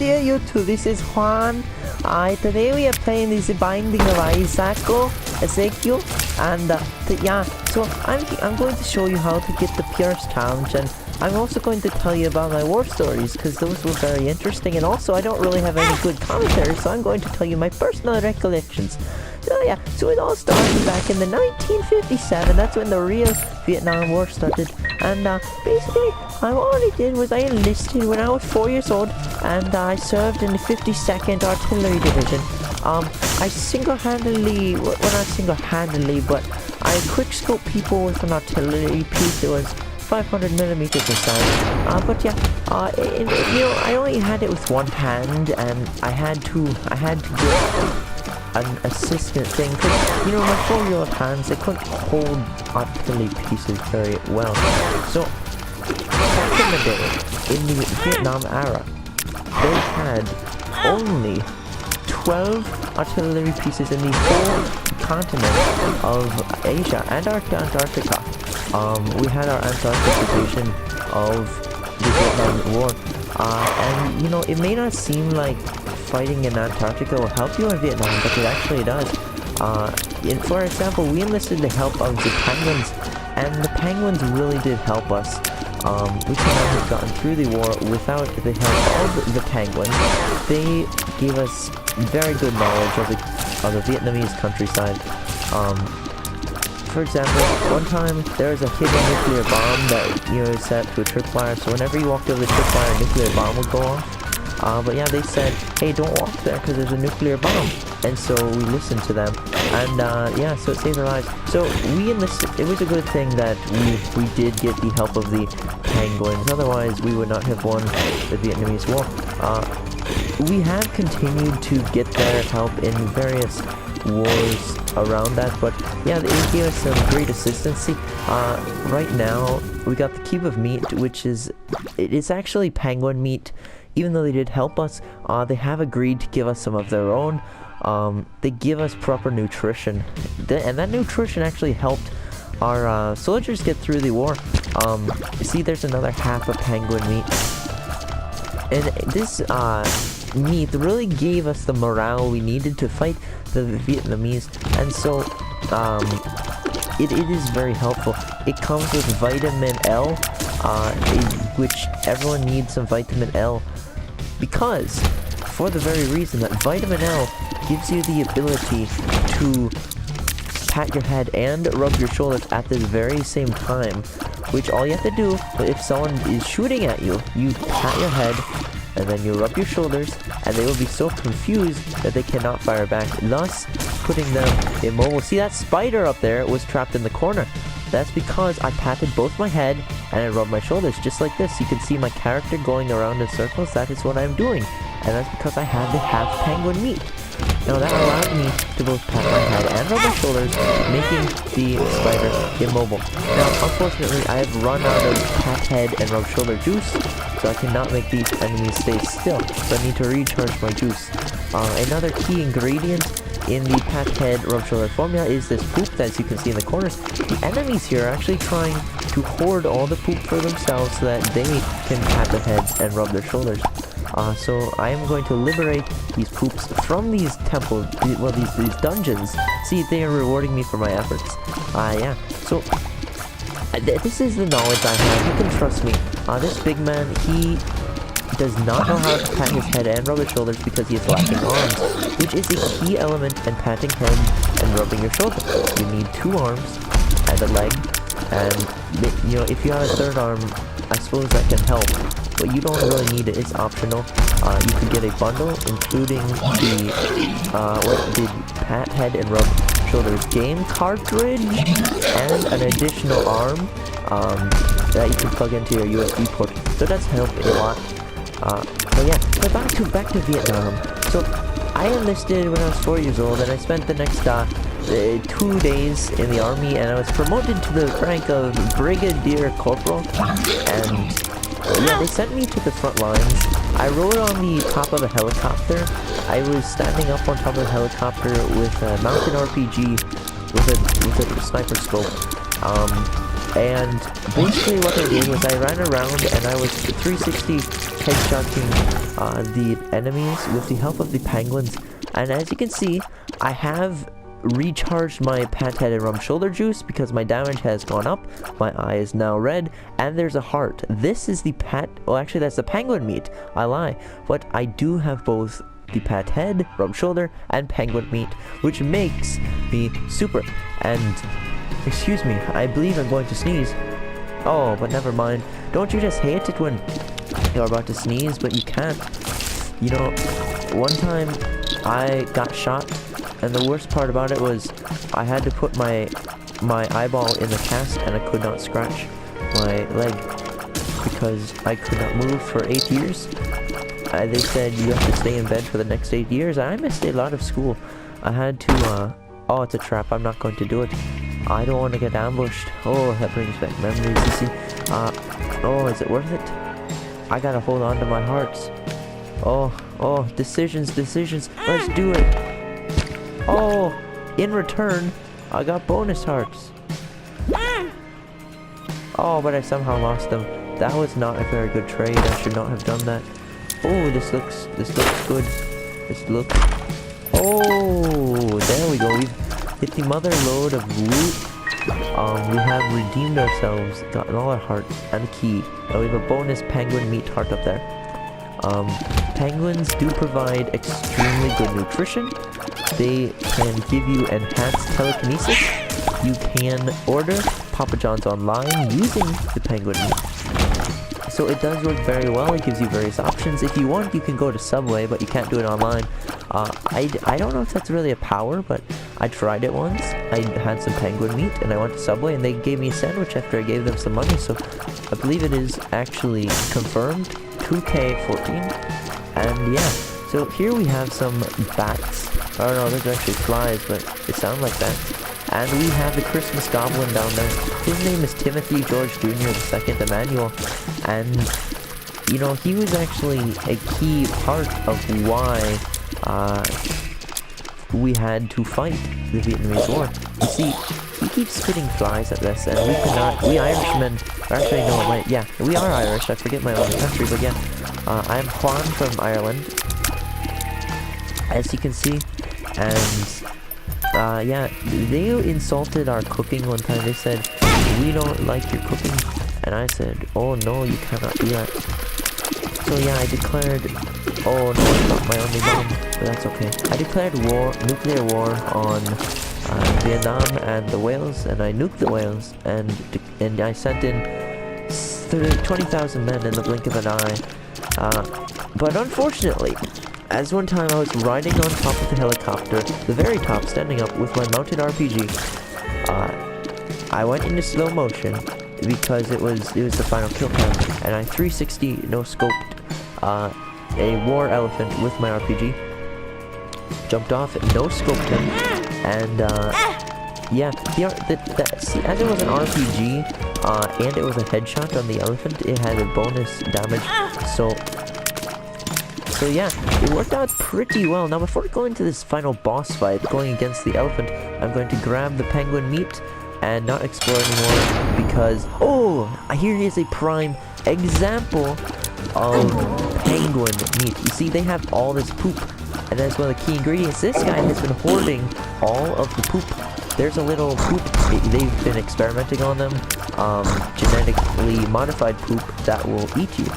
there YouTube, this is Juan. Today we are playing this Binding of Ezekiel, and yeah, so I'm going to show you how to get the Pierce Challenge, and I'm also going to tell you about my war stories, because those were very interesting, and also I don't really have any good commentary, so I'm going to tell you my personal recollections. So yeah, so it all started back in the 1957, that's when the real Vietnam War started, and basically, all I did was I enlisted when I was 4 years old, and I served in the 52nd Artillery Division. I single-handedly, well not single-handedly, but I quick-scoped people with an artillery piece. It was 500 millimeters in size. But yeah, you know, I only had it with one hand, and I had to get an assistant thing, because, you know, my 4-year-old hands, they couldn't hold artillery pieces very well. So, back in the day, in the Vietnam era, they had only 12 artillery pieces in the whole continent of Asia and Antarctica. We had our Antarctic division of the Vietnam War, and, you know, it may not seem like fighting in Antarctica will help you in Vietnam, but it actually does. For example, we enlisted the help of the penguins, and the penguins really did help us. We could not have gotten through the war without the help of the penguins. They gave us very good knowledge of the Vietnamese countryside. For example, one time there was a hidden nuclear bomb that, you know, is set to a tripwire, so whenever you walked over the tripwire, a nuclear bomb would go off. But yeah, they said, hey, don't walk there because there's a nuclear bomb. And so we listened to them. And yeah, so it saved our lives. So we enlisted, it was a good thing that we did get the help of the penguins. Otherwise, we would not have won the Vietnamese War. We have continued to get their help in various wars around that. But yeah, they gave us some great assistance. Right now, we got the cube of meat, which is, it's actually penguin meat. Even though they did help us, they have agreed to give us some of their own. They give us proper nutrition, and that nutrition actually helped our soldiers get through the war. See, there's another half of penguin meat, and this meat really gave us the morale we needed to fight the Vietnamese, and so it is very helpful. It comes with vitamin L, which everyone needs some vitamin L, because for the very reason that vitamin L gives you the ability to pat your head and rub your shoulders at the very same time, which all you have to do, if someone is shooting at you, you pat your head and then you rub your shoulders, and they will be so confused that they cannot fire back, thus putting them immobile. See, that spider up there was trapped in the corner. That's because I patted both my head and I rubbed my shoulders, just like this. You can see my character going around in circles. That is what I'm doing. And that's because I had the half penguin meat. Now that allowed me to both pat my head and rub my shoulders, making the spider immobile. Now, unfortunately, I have run out of pat head and rub shoulder juice, so I cannot make these enemies stay still. So I need to recharge my juice. Another key ingredient in the pat head rub shoulder formula is this poop that, as you can see in the corners. The enemies here are actually trying to hoard all the poop for themselves so that they can pat their heads and rub their shoulders. So I am going to liberate these poops from these temples, well, these dungeons. See, they are rewarding me for my efforts. Yeah, so this is the knowledge I have. You can trust me. This big man, he does not know how to pat his head and rub his shoulders because he is lacking arms, which is a key element in patting head and rubbing your shoulder. You need 2 arms and a leg, and, you know, if you have a 3rd arm, I suppose that can help, but you don't really need it. It's optional. You can get a bundle, including the pat head and rub shoulders game cartridge, and an additional arm that you can plug into your USB port. So that's helped a lot. So yeah, but back to Vietnam. So I enlisted when I was 4 years old, and I spent the next 2 days in the army, and I was promoted to the rank of Brigadier Corporal, and yeah, they sent me to the front lines. I rode on the top of a helicopter. I was standing up on top of a helicopter with a mounted RPG with a sniper scope. And basically what I did was I ran around and I was 360 headshotting the enemies with the help of the penguins. And as you can see, I have recharged my pat head and rum shoulder juice because my damage has gone up. My eye is now red, and there's a heart. This is the actually that's the penguin meat. I lie. But I do have both the pat head, rum shoulder, and penguin meat, which makes me super. And excuse me, I believe I'm going to sneeze. Oh, but never mind. Don't you just hate it when you're about to sneeze, but you can't? You know, one time I got shot, and the worst part about it was I had to put my eyeball in the cast, and I could not scratch my leg because I could not move for 8 years. They said you have to stay in bed for the next 8 years. I missed a lot of school. I had to, oh, it's a trap. I'm not going to do it. I don't want to get ambushed. Oh, that brings back memories, you see. Oh, is it worth it? I gotta hold on to my hearts. Oh, decisions. Let's do it. Oh, in return, I got bonus hearts. Oh, but I somehow lost them. That was not a very good trade. I should not have done that. Oh, this looks good. Oh, there we go. We've hit the mother load of loot. We have redeemed ourselves, gotten all our hearts and a key. And we have a bonus penguin meat heart up there. Penguins do provide extremely good nutrition. They can give you enhanced telekinesis. You can order Papa John's online using the penguin meat. So it does work very well. It gives you various options. If you want, you can go to Subway, but you can't do it online. I don't know if that's really a power, but I tried it once. I had some penguin meat, and I went to Subway, and they gave me a sandwich after I gave them some money. So I believe it is actually confirmed. 2K14. And yeah, so here we have some bats. Oh no, those are actually flies, but they sound like bats. And we have the Christmas Goblin down there. His name is Timothy George Jr. II Emmanuel. And, you know, he was actually a key part of why we had to fight the Vietnamese War. You see, he keeps spitting flies at us, and we could not, we Irishmen, or actually no, we are Irish, I forget my own country, but yeah, I'm Juan from Ireland, as you can see, and yeah, they insulted our cooking one time. They said, we don't like your cooking, and I said, oh no, you cannot do that. So yeah, I declared, oh no, it's not my only bomb, but that's okay. I declared nuclear war on Vietnam and the whales, and I nuked the whales, and I sent in 20,000 men in the blink of an eye. But unfortunately, as one time I was riding on top of the helicopter, the very top, standing up with my mounted RPG, I went into slow motion because it was the final kill cam, and I 360 no-scoped a war elephant with my RPG, jumped off, no-scoped him, and yeah, see, as it was an RPG, and it was a headshot on the elephant, it had a bonus damage, so yeah, it worked out pretty well. Now before going to this final boss fight, going against the elephant, I'm going to grab the penguin meat and not explore anymore because, oh, here is a prime example of penguin meat. You see, they have all this poop, and that's one of the key ingredients. This guy has been hoarding all of the poop. There's a little poop, they've been experimenting on them, genetically modified poop that will eat you.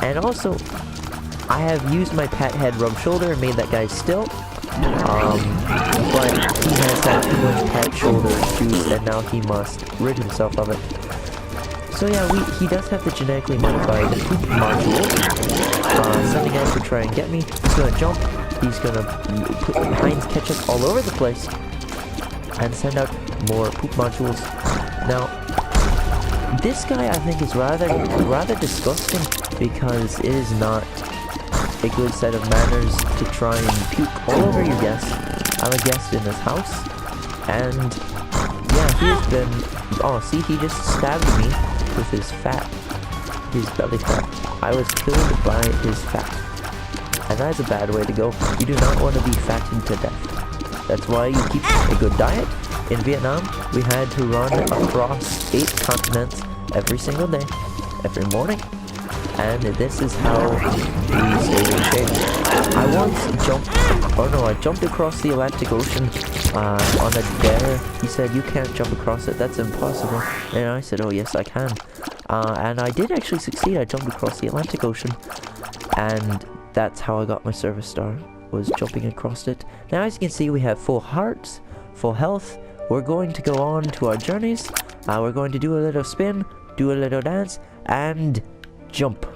And also, I have used my pet head rub shoulder and made that guy still, but he has that too much pet shoulder juice, and now he must rid himself of it. So yeah, he does have the genetically modified poop module. Sending out to try and get me. He's gonna jump. He's gonna put Heinz ketchup all over the place and send out more poop modules. Now, this guy I think is rather disgusting because it is not a good set of manners to try and puke all over your guest. I'm a guest in this house, and yeah, he has been, oh, see, he just stabbed me with his fat, his belly fat. I was killed by his fat, and that is a bad way to go. You do not want to be fattened to death. That's why you keep a good diet, in Vietnam, we had to run across 8 continents every single day, every morning. And this is how we stayed in shape. I jumped across the Atlantic Ocean on a dare. He said, you can't jump across it, that's impossible. And I said, oh yes I can. And I did actually succeed. I jumped across the Atlantic Ocean. And that's how I got my service star, was jumping across it. Now as you can see, we have full hearts, full health. We're going to go on to our journeys. We're going to do a little spin, do a little dance, and jump.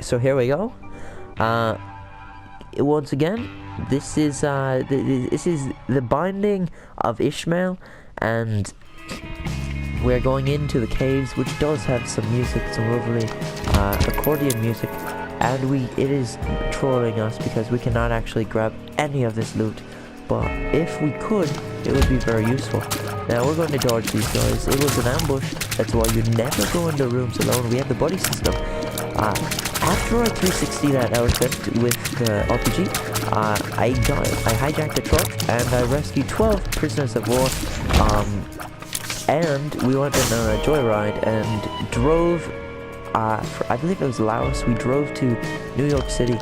So here we go. Once again, this is the binding of Ishmael, and we're going into the caves, which does have some music, some lovely accordion music, and it is trolling us because we cannot actually grab any of this loot. But if we could, it would be very useful. Now we're going to dodge these guys. It was an ambush. That's why you never go into rooms alone. We have the buddy system. After I 360 that elephant with the RPG, I hijacked a truck and I rescued 12 prisoners of war. And we went on a joyride and drove. I believe it was Laos. We drove to New York City.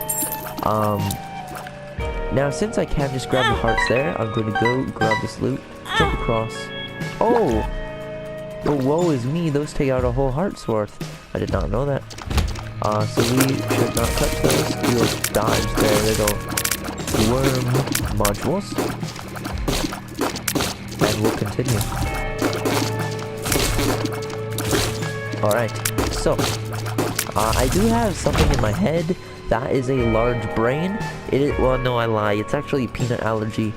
Now, since I can just grab the hearts there, I'm going to go grab this loot, jump across. Oh! But woe is me, those take out a whole heart's worth. I did not know that. So we should not touch those. We will dodge their little worm modules. And we'll continue. Alright, so I do have something in my head. That is a large brain. Well, no, I lie. It's actually peanut allergy.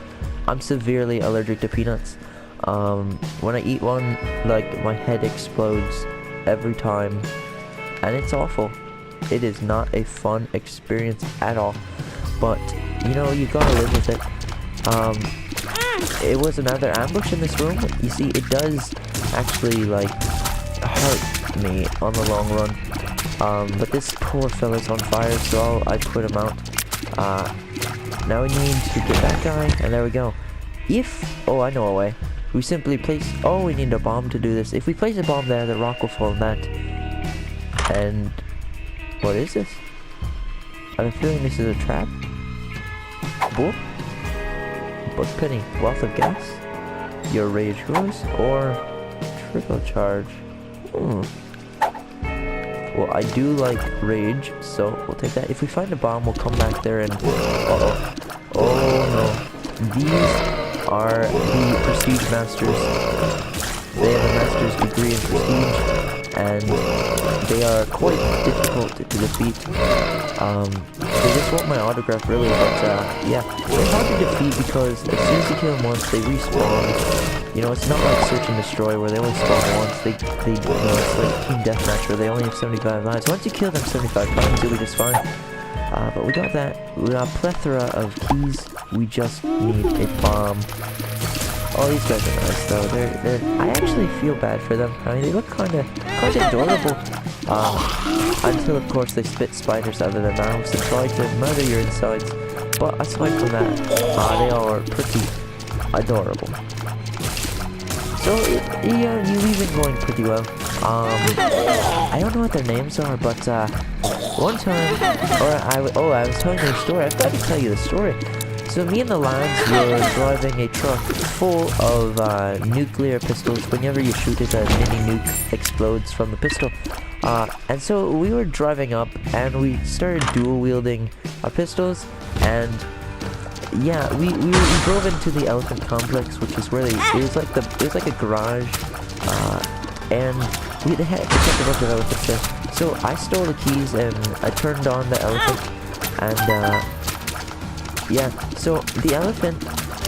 I'm severely allergic to peanuts. When I eat one, like, my head explodes every time. And it's awful. It is not a fun experience at all. But, you know, you gotta live with it. It was another ambush in this room. You see, it does actually, like, hurt me on the long run. But this poor fella's on fire, so I put him out. Now we need to get that guy, and there we go. Oh, I know a way. We simply place, we need a bomb to do this. If we place a bomb there, the rock will fall in that. And, what is this? I have a feeling this is a trap. Boop. Buck penny, wealth of gas. Your rage grows, or triple charge. Well, I do like rage, so we'll take that. If we find a bomb, we'll come back there and... Oh no. These are the Prestige Masters. They have a Master's degree in Prestige, and they are quite difficult to defeat. They just want my autograph, really, but yeah. They're hard to defeat because as soon as you kill them once, they respawn. You know, it's not like Search and Destroy where they only spawn once. They you know, it's like Team Deathmatch where they only have 75 lives. Once you kill them 75 times, you'll be just fine. But we got that. We got a plethora of keys. We just need a bomb. Oh, these guys are nice though. I actually feel bad for them. I mean, they look kind of adorable. Until of course they spit spiders out of their mouths and try to murder your insides. But aside from that, they are pretty adorable. So, yeah, you've been going pretty well. I don't know what their names are, but, one time, I was telling you a story. I forgot to tell you the story. So, me and the lads were driving a truck full of, nuclear pistols. Whenever you shoot it, a mini nuke explodes from the pistol. And so, we were driving up, and we started dual-wielding our pistols, and... yeah, we drove into the elephant complex, which is where it was like a garage, and they had to catch a bunch of elephants there. So I stole the keys and I turned on the elephant, and yeah. So the elephant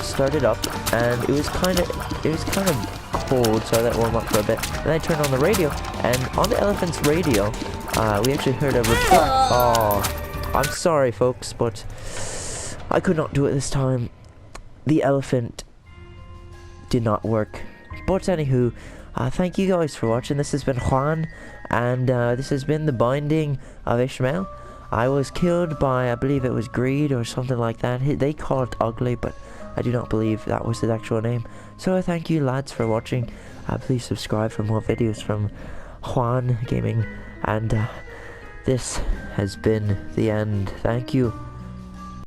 started up, and it was kind of cold, so I let it warm up for a bit. Then I turned on the radio, and on the elephant's radio, we actually heard a report. Oh, I'm sorry, folks, but I could not do it this time. The elephant did not work. But anywho, thank you guys for watching. This has been Juan, and this has been the Binding of Ishmael. I was killed by, I believe it was greed or something like that. They call it ugly, but I do not believe that was his actual name. So thank you lads for watching. Please subscribe for more videos from Juan Gaming, and this has been the end. Thank you.